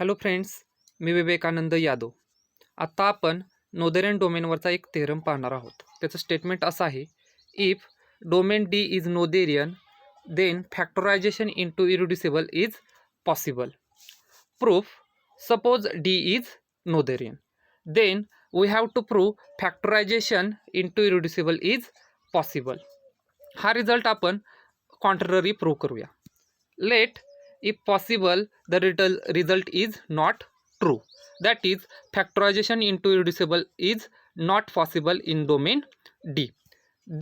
Hello friends, मी विवेकानंद यादव. आत्ता आपण Noetherian डोमेनवरचा एक थेरम पाहणार आहोत. त्याचं स्टेटमेंट असं आहे, if domain D is Noetherian then factorization into irreducible is possible. Proof, suppose D is Noetherian then we have to prove factorization into irreducible is possible. हा result आपण कॉन्ट्ररी प्रूव्ह करूया. Let if possible the result is not true, that is factorization into irreducible is not possible in domain D.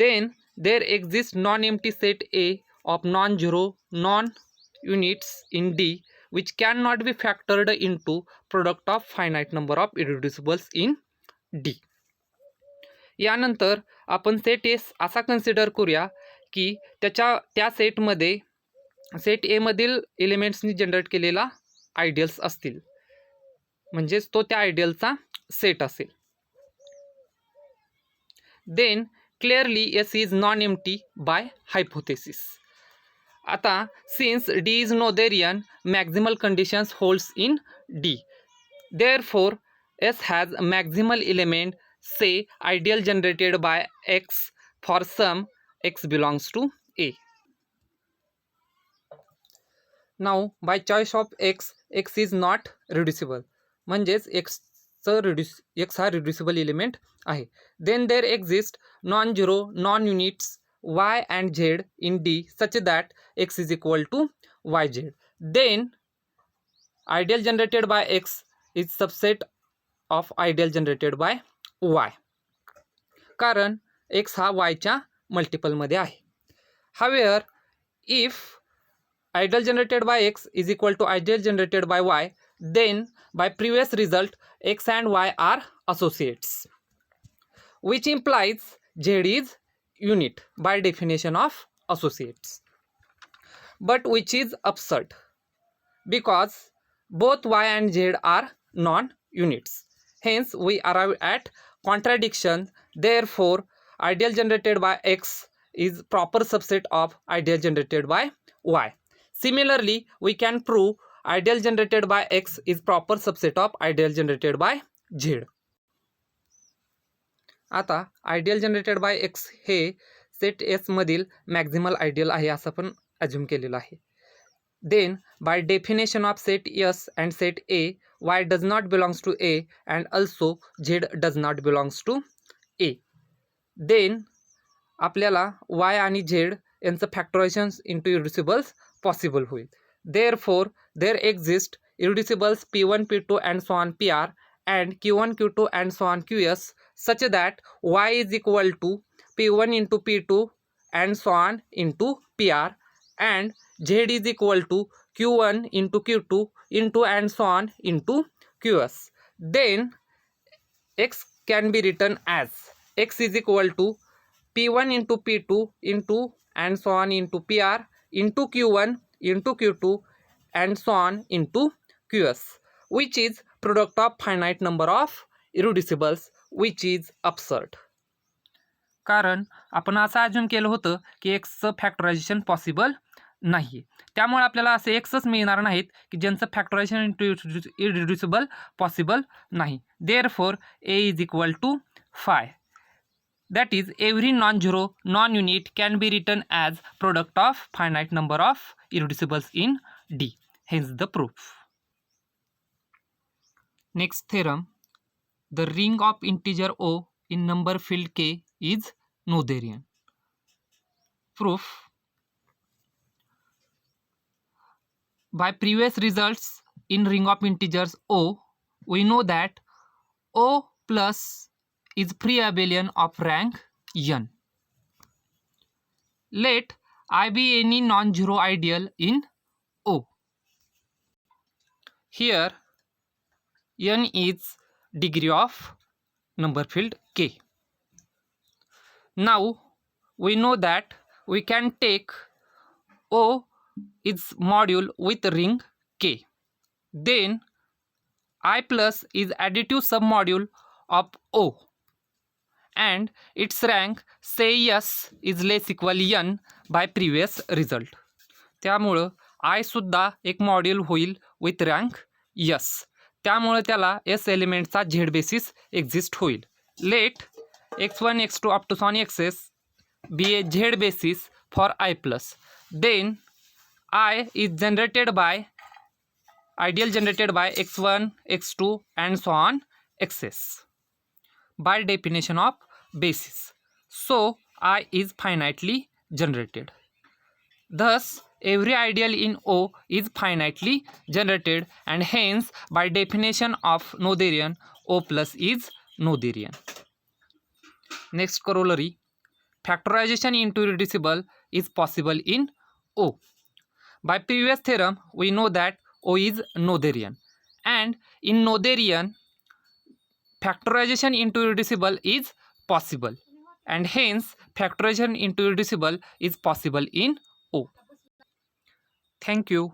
Then there exists non-empty set A of non-zero non-units in D which cannot be factored into product of finite number of irreducibles in D. यानंतर आपण set ए असा consider करूया की त्या सेटमध्ये set ए मधील एलिमेंट्सनी generate केलेला ideals असतील, म्हणजेच तो त्या आयडियलचा सेट असेल. Then clearly S is non empty by hypothesis. आता since D is Noetherian maximal conditions holds in D, therefore S has maximal element say ideal generated by X for some X belongs to A. Now by choice of X is not reducible, म्हणजेच X हा reducible element आहे. Then there exist non zero non units Y and Z in D such that x is equal to Y Z. Then ideal generated by X is subset of ideal generated by Y, कारण X हा वायच्या मल्टिपलमध्ये आहे. However if ideal generated by x is equal to ideal generated by y, then by previous result x and y are associates, which implies z is unit by definition of associates, but which is absurd because both y and z are non-units. Hence we arrive at contradiction. Therefore ideal generated by x is proper subset of ideal generated by y. Similarly, we can prove ideal generated by x is proper subset of ideal generated by z. आता ideal generated by X हे set S मधील maximal ideal आहे असं आपण assume केलेलं आहे. Then by definition of set S and set A, Y does not belongs to A and also Z does not belongs to A. Then आपल्याला Y आणि Z यांचं factorisation into irreducibles possible होईल. Therefore there exist irreducibles P1, P2 and so on PR and Q1, Q2 and so on QS such that y is equal to P1 into P2 and so on into PR and Z is equal to Q1 into Q2 into and so on into QS. Then x can be written as x is equal to P1 into P2 into and so on into PR into Q1 into Q2 and so on into QS, which is product of finite number of irreducibles, which is absurd. कारण आपण असं assume केलं होतं की एक्सचं factorisation possible नाही, त्यामुळे आपल्याला असे एक्सच मिळणार नाहीत की ज्यांचं फॅक्टरायझेशन इंटू इरिड्युसिबल पॉसिबल नाही. Therefore a is equal to 5. That is, every non-zero non-unit can be written as product of finite number of irreducibles in D. Hence the proof. Next theorem, the ring of integer O in number field K is Noetherian. Proof, by previous results in ring of integers O, we know that O plus is free abelian of rank n. Let I be any non-zero ideal in O. Here n is degree of number field K. Now we know that we can take O is module with ring K. Then I plus is additive submodule of O and its rank say S is less equal n by previous result. त्यामुळं I सुद्धा एक module होईल with rank yes, त्यामुळे त्याला S एलिमेंटचा Z basis exist होईल. Let x1 x2 up to सॉन एक्सेस be a Z basis for I plus. Then I is generated by ideal generated by x1 x2 and so on x's by definition of basis. So I is finitely generated. Thus every ideal in O is finitely generated and hence by definition of Noetherian O plus is Noetherian. Next corollary, factorization into irreducible is possible in O. By previous theorem we know that O is Noetherian, and in Noetherian factorization into irreducible is possible, and hence factorization into irreducible is possible in O. Thank you.